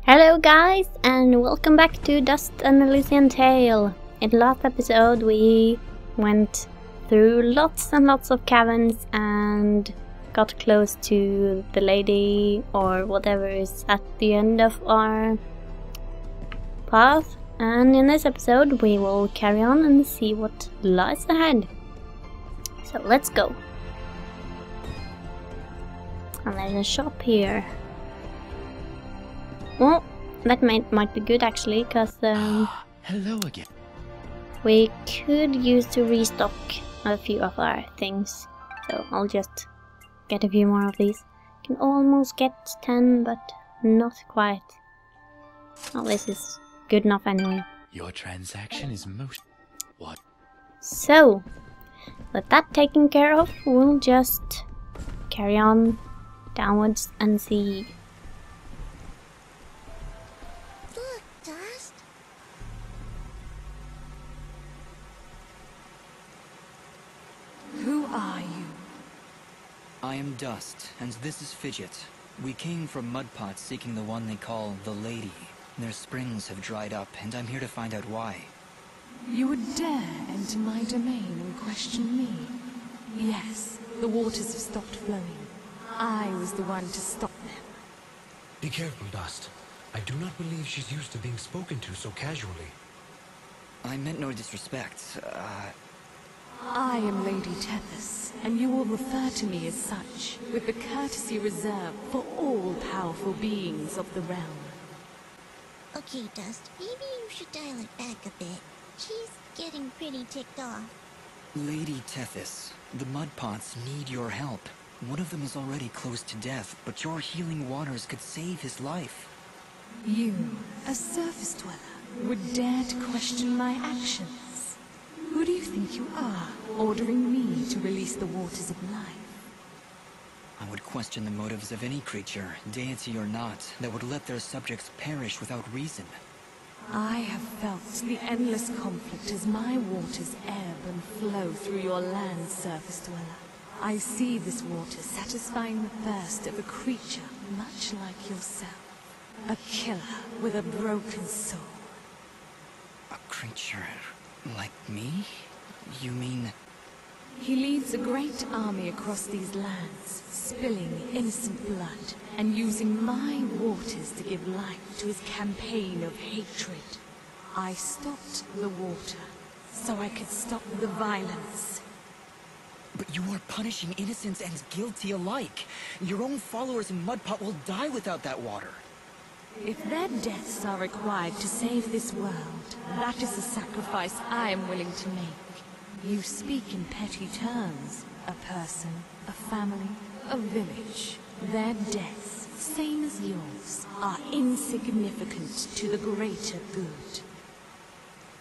Hello guys, and welcome back to Dust and Elysian Tale. In the last episode we went through lots and lots of caverns and got close to the lady or whatever is at the end of our path. And in this episode we will carry on and see what lies ahead. So let's go. And there's a shop here. Well, that might be good actually, because hello again. We could use to restock a few of our things. So I'll just get a few more of these. Can almost get 10, but not quite. Well, this is good enough anyway. Your transaction is most... What? So, with that taken care of, we'll just carry on downwards and see. Look, Dust. Who are you? I am Dust, and this is Fidget. We came from Mudpot seeking the one they call the Lady. Their springs have dried up, and I'm here to find out why. You would dare enter my domain and question me? Yes, the waters have stopped flowing. I was the one to stop them. Be careful, Dust. I do not believe she's used to being spoken to so casually. I meant no disrespect. I am Lady Tethys, and you will refer to me as such, with the courtesy reserved for all powerful beings of the realm. Okay, Dust, maybe you should dial it back a bit. She's getting pretty ticked off. Lady Tethys, the Mudpots need your help. One of them is already close to death, but your healing waters could save his life. You, a surface dweller, would dare to question my actions? Who do you think you are, ordering me to release the waters of life? I would question the motives of any creature, deity or not, that would let their subjects perish without reason. I have felt the endless conflict as my waters ebb and flow through your land, surface dweller. I see this water satisfying the thirst of a creature much like yourself. A killer with a broken soul. A creature like me? You mean... He leads a great army across these lands, spilling innocent blood, and using my waters to give life to his campaign of hatred. I stopped the water, so I could stop the violence. But you are punishing innocents and guilty alike. Your own followers in Mudpot will die without that water. If their deaths are required to save this world, that is a sacrifice I am willing to make. You speak in petty terms. A person, a family, a village. Their deaths, same as yours, are insignificant to the greater good.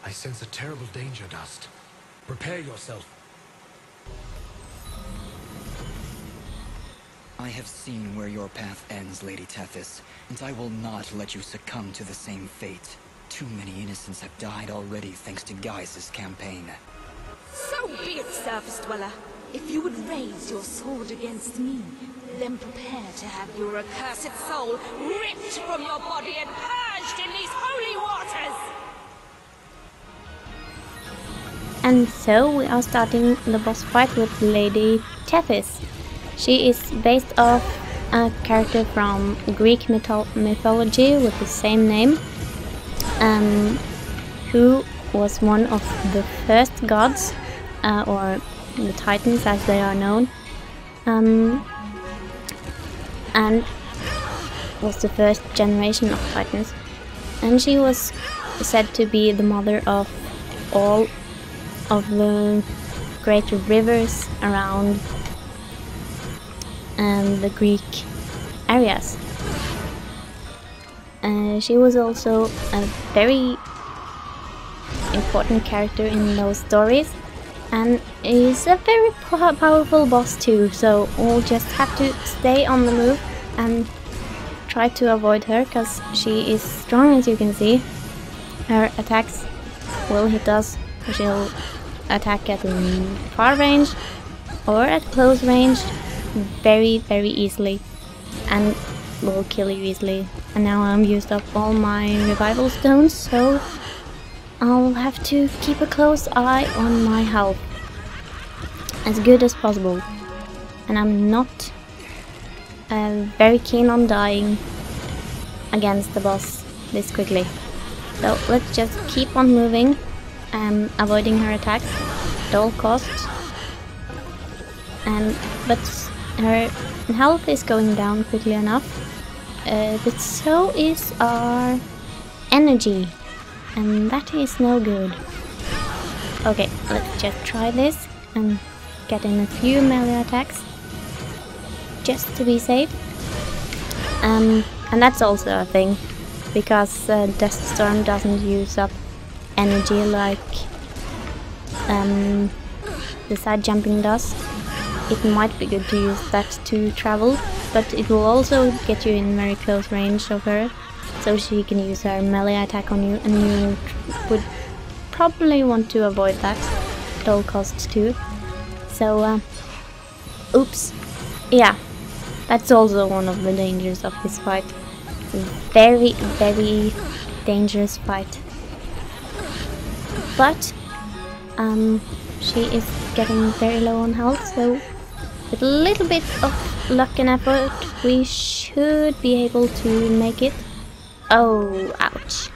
I sense a terrible danger, Dust. Prepare yourself. I have seen where your path ends, Lady Tethys, and I will not let you succumb to the same fate. Too many innocents have died already thanks to Gaius' campaign. So be it, surface dweller. If you would raise your sword against me, then prepare to have your accursed soul ripped from your body and purged in these holy waters! And so we are starting the boss fight with Lady Tethys. She is based off a character from Greek mythology with the same name, who was one of the first gods, or the Titans as they are known, and was the first generation of Titans. And she was said to be the mother of all of the great rivers around the Greek areas. She was also a very important character in those stories, and is a very powerful boss too, so we'll just have to stay on the move and try to avoid her, because she is strong, as you can see. Her attacks will hit us. She'll attack at far range or at close range very easily, and will kill you easily. And now I've used up all my revival stones, so I'll have to keep a close eye on my health as good as possible. And I'm not very keen on dying against the boss this quickly. So let's just keep on moving, avoiding her attacks at all costs. But her health is going down quickly enough, but so is our energy, and that is no good. Okay, let's just try this and get in a few melee attacks, just to be safe. And that's also a thing, because Dust Storm doesn't use up energy like the side jumping does. It might be good to use that to travel, but it will also get you in very close range of her, so she can use her melee attack on you, and you would probably want to avoid that at all costs too. So, oops. Yeah, that's also one of the dangers of this fight. It's a very, very dangerous fight. But, she is getting very low on health, so with a little bit of luck and effort, we should be able to make it. Oh, ouch.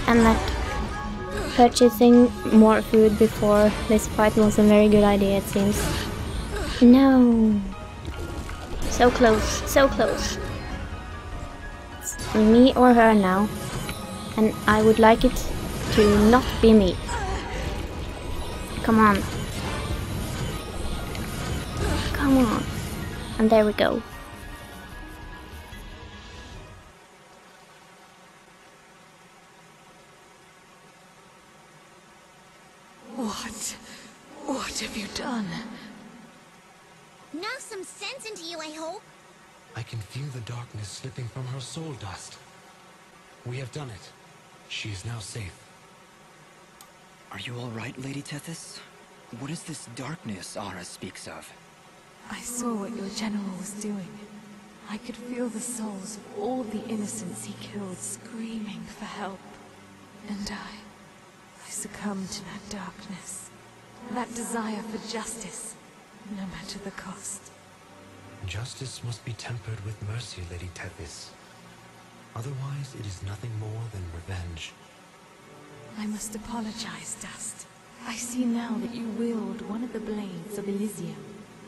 And that purchasing more food before this fight was a very good idea, it seems. No. So close, so close. It's me or her now. And I would like it to not be me. Come on. Come on. And there we go. What have you done? Knock some sense into you, I hope. I can feel the darkness slipping from her soul dust. We have done it. She is now safe. Are you all right, Lady Tethys? What is this darkness Ara speaks of? I saw what your general was doing. I could feel the souls of all the innocents he killed screaming for help. And I succumbed to that darkness. That desire for justice, no matter the cost. Justice must be tempered with mercy, Lady Tethys. Otherwise, it is nothing more than revenge. I must apologize, Dust. I see now that you wield one of the blades of Elysian.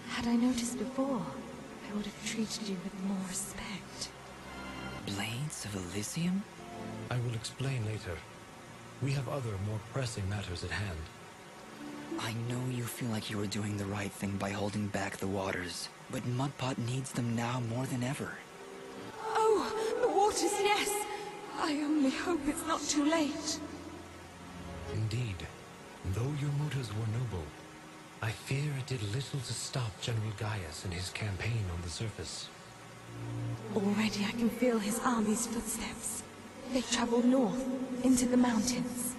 Had I noticed before, I would have treated you with more respect. Blades of Elysium? I will explain later. We have other, more pressing matters at hand. I know you feel like you were doing the right thing by holding back the waters, but Mudpot needs them now more than ever. Oh, the waters, yes! I only hope it's not too late. Indeed, though your motives were noble, I fear it did little to stop General Gaius in his campaign on the surface. Already I can feel his army's footsteps. They've traveled north, into the mountains.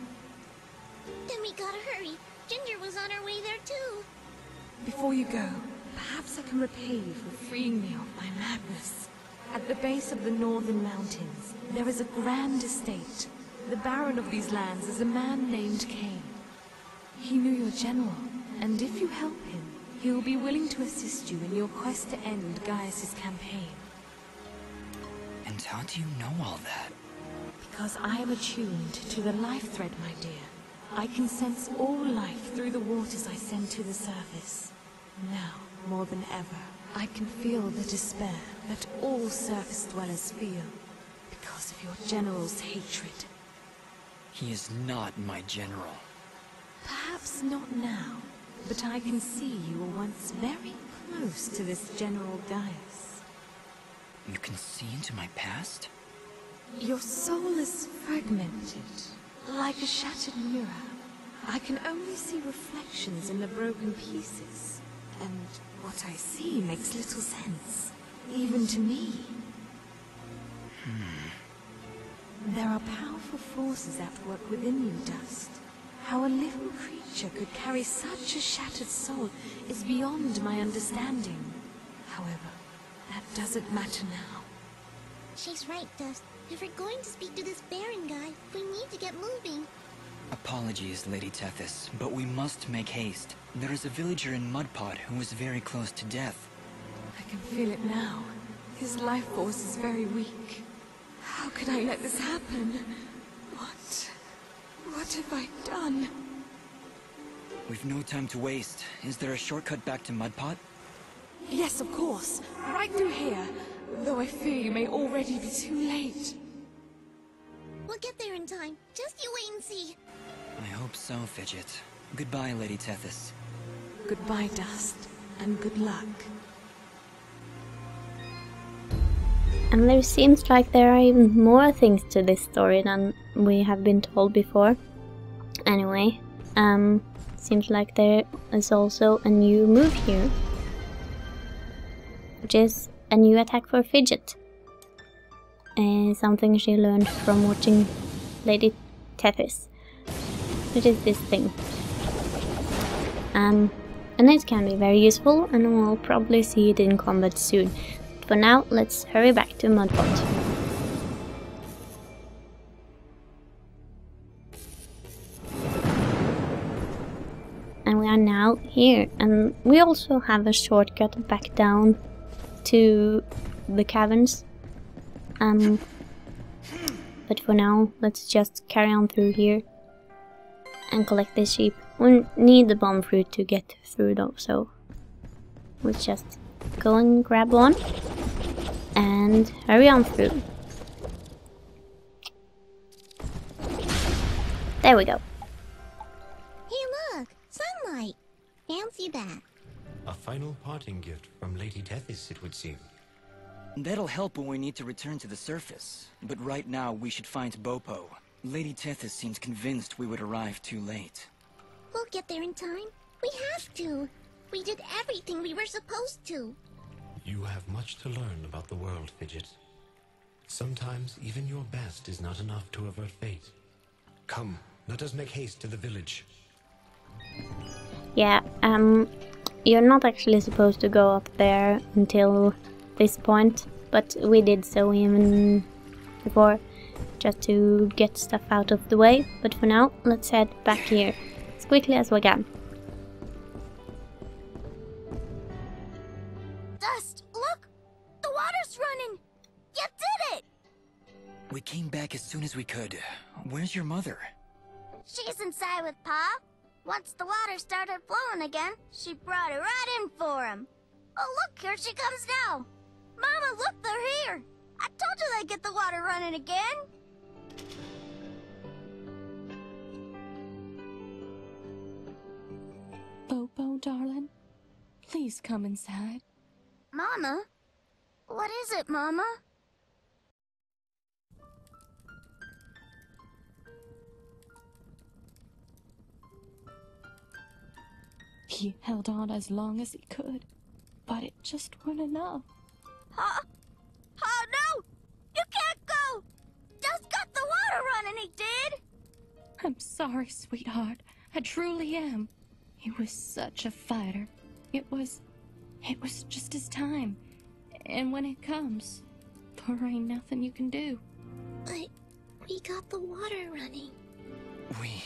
Then we gotta hurry. Ginger was on her way there too. Before you go, perhaps I can repay you for freeing me of my madness. At the base of the northern mountains, there is a grand estate. The baron of these lands is a man named Cain. He knew your general, and if you help him, he will be willing to assist you in your quest to end Gaius's campaign. And how do you know all that? Because I am attuned to the life thread, my dear. I can sense all life through the waters I send to the surface. Now, more than ever, I can feel the despair that all surface dwellers feel because of your general's hatred. He is not my general. Perhaps not now, but I can see you were once very close to this General Gaius. You can see into my past? Your soul is fragmented, like a shattered mirror. I can only see reflections in the broken pieces, and what I see makes little sense, even to me. There are powerful forces at work within you, Dust. How a living creature could carry such a shattered soul is beyond my understanding. However, that doesn't matter now. She's right, Dust. If we're going to speak to this Baron guy, we need to get moving. Apologies, Lady Tethys, but we must make haste. There is a villager in Mudpot who is very close to death. I can feel it now. His life force is very weak. How could I let this happen? What have I done? We've no time to waste. Is there a shortcut back to Mudpot? Yes, of course. Right through here. Though I fear you may already be too late. We'll get there in time. Just you wait and see. I hope so, Fidget. Goodbye, Lady Tethys. Goodbye, Dust. And good luck. And there seems like there are even more things to this story than we have been told before. Anyway, seems like there is also a new move here, which is a new attack for Fidget. Something she learned from watching Lady Tethys, which is this thing. And it can be very useful, and we'll probably see it in combat soon. But for now, let's hurry back to Mudpot. And we are now here, and we also have a shortcut back down to the caverns. But for now, let's just carry on through here and collect this sheep. We need the bomb fruit to get through though, so we'll just go and grab one and hurry on through. There we go. Hey look! Sunlight! Fancy that. A final parting gift from Lady Tethys, it would seem. That'll help when we need to return to the surface. But right now, we should find Bopo. Lady Tethys seems convinced we would arrive too late. We'll get there in time. We have to. We did everything we were supposed to. You have much to learn about the world, Fidget. Sometimes even your best is not enough to avert fate. Come, let us make haste to the village. Yeah, you're not actually supposed to go up there until this point, but we did so even before, just to get stuff out of the way. But for now, let's head back here as quickly as we can. Dust, look! The water's running! You did it! We came back as soon as we could. Where's your mother? She's inside with Pa. Once the water started flowing again, she brought it right in for him. Oh look, here she comes now! Mama, look, they're here! I told you they'd get the water running again! Bopo, darling, please come inside. Mama? What is it, Mama? He held on as long as he could, but it just wasn't enough. Huh? Oh no! You can't go! Dust got the water running, he did! I'm sorry, sweetheart. I truly am. He was such a fighter. It was just his time. And when it comes, there ain't nothing you can do. But we got the water running. We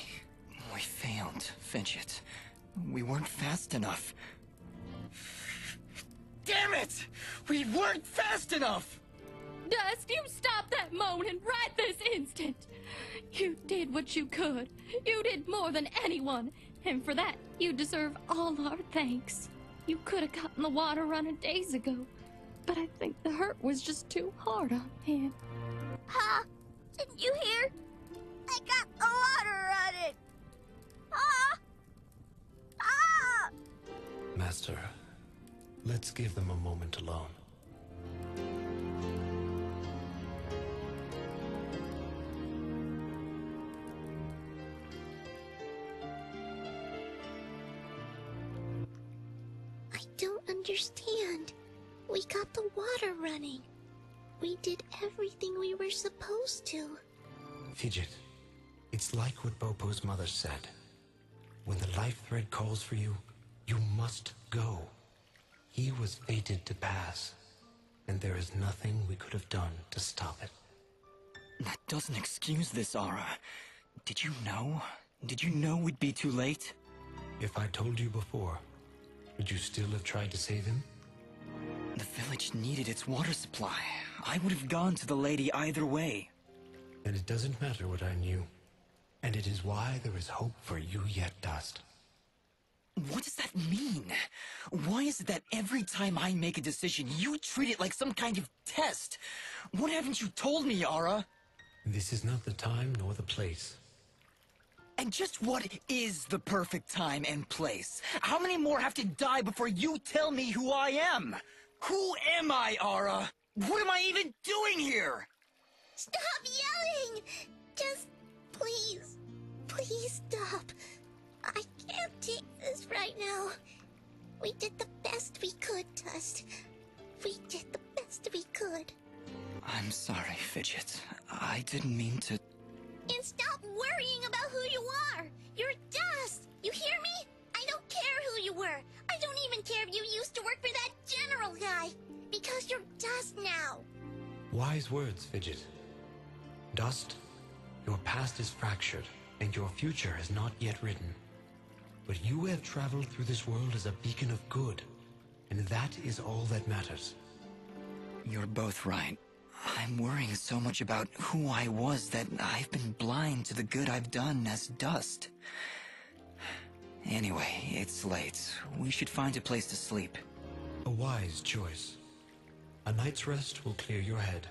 failed, Fidget. We weren't fast enough. Damn it! We weren't fast enough! Dust, you stop that moaning right this instant! You did what you could. You did more than anyone. And for that, you deserve all our thanks. You could have gotten the water running days ago. But I think the hurt was just too hard on him. Pa, didn't you hear? I got the water running! Pa! Pa! Master, let's give them a moment alone. I don't understand. We got the water running. We did everything we were supposed to. Fidget, it's like what Bopo's mother said. When the life thread calls for you, you must go. He was fated to pass. and there is nothing we could have done to stop it. That doesn't excuse this, Aura. Did you know? Did you know we'd be too late? If I told you before, would you still have tried to save him? The village needed its water supply. I would have gone to the lady either way. And it doesn't matter what I knew. And it is why there is hope for you yet, Dust. What does that mean? Why is it that every time I make a decision, you treat it like some kind of test? What haven't you told me, Aura? This is not the time nor the place. And just what is the perfect time and place? How many more have to die before you tell me who I am? Who am I, Aura? What am I even doing here? Stop yelling! Just please, please stop. I can't take this right now. We did the best we could, Dust. We did the best we could. I'm sorry, Fidget. I didn't mean to... And stop worrying about who you are. You're Dust. You hear me? I don't care who you were. I don't even care if you used to work for that general guy. Because you're Dust now. Wise words, Fidget. Dust, your past is fractured, and your future is not yet written. But you have traveled through this world as a beacon of good, and that is all that matters. You're both right. I'm worrying so much about who I was that I've been blind to the good I've done as Dust. Anyway, it's late. We should find a place to sleep. A wise choice. A night's rest will clear your head.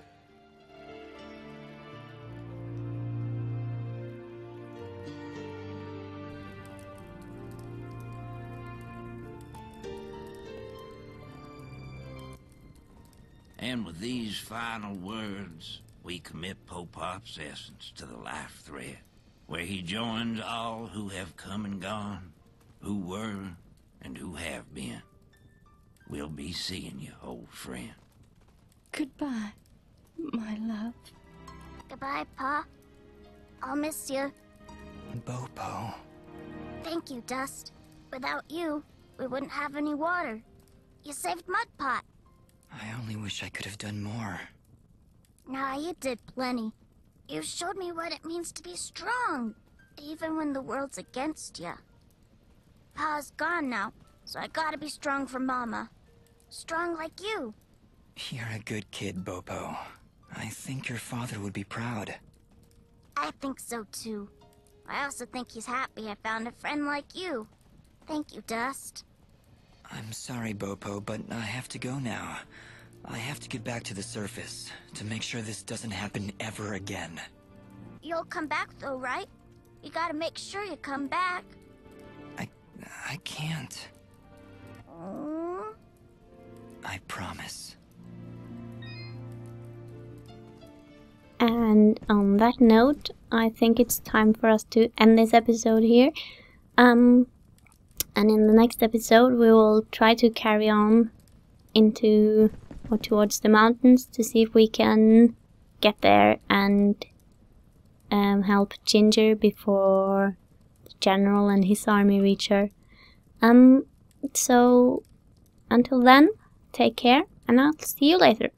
And with these final words, we commit Popop's essence to the life thread, where he joins all who have come and gone, who were and who have been. We'll be seeing you, old friend. Goodbye, my love. Goodbye, Pa. I'll miss you. Bopo. Thank you, Dust. Without you, we wouldn't have any water. You saved Mudpot. I only wish I could have done more. Nah, you did plenty. You showed me what it means to be strong, even when the world's against you. Pa's gone now, so I gotta be strong for Mama. Strong like you. You're a good kid, Bopo. I think your father would be proud. I think so too. I also think he's happy I found a friend like you. Thank you, Dust. I'm sorry, Bopo, but I have to go now. I have to get back to the surface to make sure this doesn't happen ever again. You'll come back though, right? You gotta make sure you come back. I can't. Oh. I promise. And on that note, I think it's time for us to end this episode here. And in the next episode, we will try to carry on into or towards the mountains to see if we can get there and help Ginger before the general and his army reach her. So until then, take care, and I'll see you later.